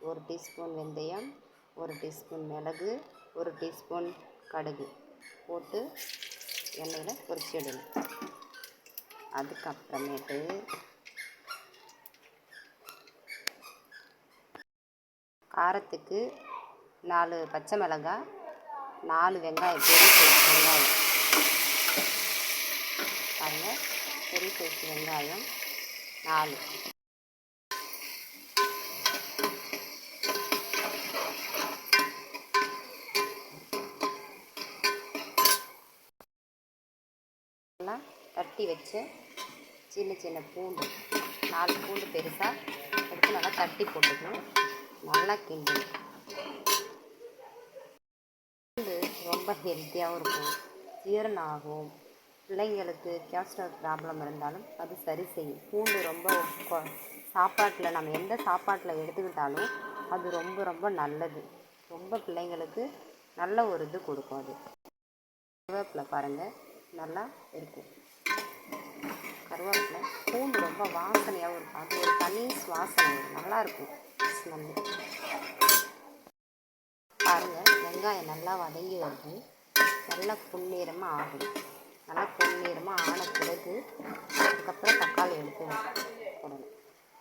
1 teaspoon வெந்தயம், 1 teaspoon மிளகு, 1 teaspoon கடுகு போட்டு எண்ணெயில் பொரிச்சு எடுக்கணும். அதுக்கப்புறமேட்டு காரத்துக்கு 4 பச்சை மிளகாய், 4 வெங்காயம், பெரிய சைஸ் வெங்காயம் பாருங்கள், பெரிய சைஸ் வெங்காயம் 4. நல்லா தட்டி வச்ச சின்ன சின்ன பூண்டு 4 பூண்டு பெருசாக எடுத்து நல்லா தட்டி போட்டுக்கணும். நல்லா கிண்டணும். பூண்டு ரொம்ப ஹெல்த்தியாகவும் இருக்கும், ஜீரணம் ஆகும். பிள்ளைங்களுக்கு கேஸ்ட்ரோல் ப்ராப்ளம் இருந்தாலும் அது சரி செய்யும். பூண்டு ரொம்ப சாப்பாட்டில் நம்ம எந்த சாப்பாட்டில் எடுத்துக்கிட்டாலும் அது ரொம்ப ரொம்ப நல்லது. ரொம்ப பிள்ளைங்களுக்கு நல்ல ஒரு இது கொடுக்கும். அது கருவேப்பிலை பாருங்கள் நல்லா இருக்கும். கருவேப்பிலை பூண்டு ரொம்ப வாசனையாகவும் இருக்கும். அது ஒரு தனி சுவாசனை நல்லாயிருக்கும் ஸ்மெல்லு. பாருங்கள் வெங்காயம் நல்லா வதங்கி வருது. நல்லா பொன்னிறமாக ஆகும். நல்லா பொன்னிறமாக ஆன பிறகு அதுக்கப்புறம் தக்காளி எடுத்து போடணும்.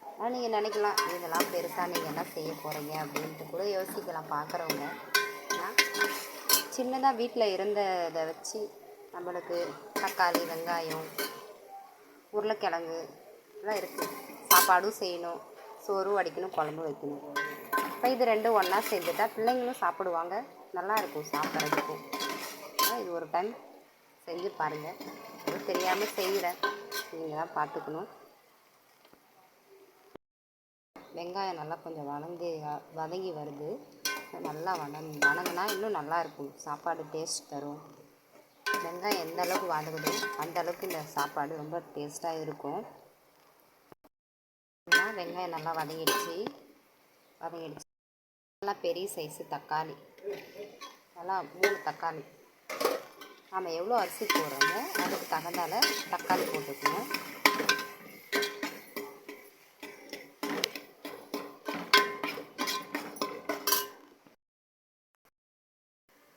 ஆனால் நீங்கள் நினைக்கலாம் இதெல்லாம் பெருசாக நீங்கள் என்ன செய்ய போகிறீங்க அப்படின்ட்டு கூட யோசிக்கலாம் பார்க்குறவங்க. ஆனால் சின்னதாக வீட்டில் இருந்ததை வச்சு நம்மளுக்கு தக்காளி, வெங்காயம், உருளைக்கிழங்கு எல்லாம் இருக்குது. சாப்பாடும் செய்யணும், சோறும் வடிக்கணும், குழம்பு வைக்கணும். இப்போ இது ரெண்டும் ஒன்றா செஞ்சுட்டா பிள்ளைங்களும் சாப்பிடுவாங்க, நல்லாயிருக்கும் சாப்பிட்றதுக்கும். இது ஒரு டைம் செஞ்சு பாருங்கள். அது தெரியாமல் செய்கிறேன், நீங்கள் தான் பார்த்துக்கணும். வெங்காயம் நல்லா கொஞ்சம் வதங்கி வருது. நல்லா வதங்கினா இன்னும் நல்லாயிருக்கும், சாப்பாடு டேஸ்ட் தரும். வெங்காயம் எந்த அளவுக்கு வதங்குதோ அந்த அளவுக்கு இந்த சாப்பாடு ரொம்ப டேஸ்ட்டாக இருக்கும். வெங்காயம் நல்லா வதங்கிடுச்சு. நல்லா பெரிய சைஸு தக்காளி, நல்லா 3 தக்காளி. நம்ம எவ்வளோ அரிசி போடுறோமோ அதுக்கு தகுந்தால தக்காளி போட்டுக்கணும்.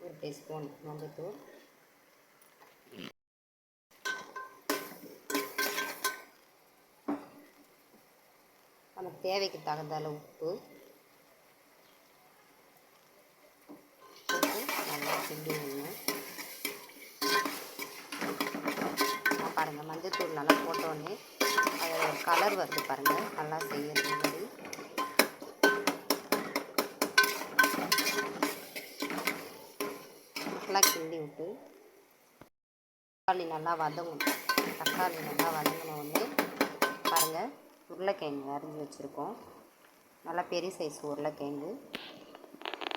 ஒரு டீஸ்பூன் மஞ்சள்தூள், நமக்கு தேவைக்கு தகுந்தால உப்பு போட்டு நல்லா கிண்டி விடணும். பாருங்கள் மஞ்சள்தூள் நல்லா போட்டோடனே அது ஒரு கலர் வருது பாருங்கள், நல்லா செய்யறது மாதிரி. நல்லா கிண்டி விட்டு தக்காளி நல்லா வதங்கணும். தக்காளி நல்லா வதங்கினோடனே பாருங்கள் உருளைக்கிழங்கு அரிஞ்சு வச்சுருக்கோம். நல்லா பெரிய சைஸ் உருளைக்கிழங்கு,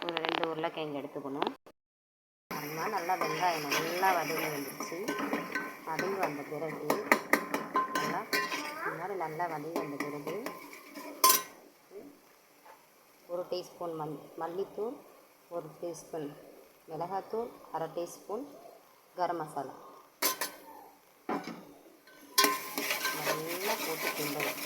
ஒரு 2 உருளைக்கிழங்கு எடுத்துக்கணும். அதனால் நல்லா வெங்காயம் நல்லா வதங்கி வந்துடுச்சு. வதங்கி வந்த பிறகு நல்லா இந்த மாதிரி நல்லா வதங்கி வந்த பிறகு 1 டீஸ்பூன் மல்லித்தூள், 1 டீஸ்பூன் மிளகாத்தூள், 1/2 டீஸ்பூன் கரம் மசாலா நல்லா போட்டு கிண்டணும்.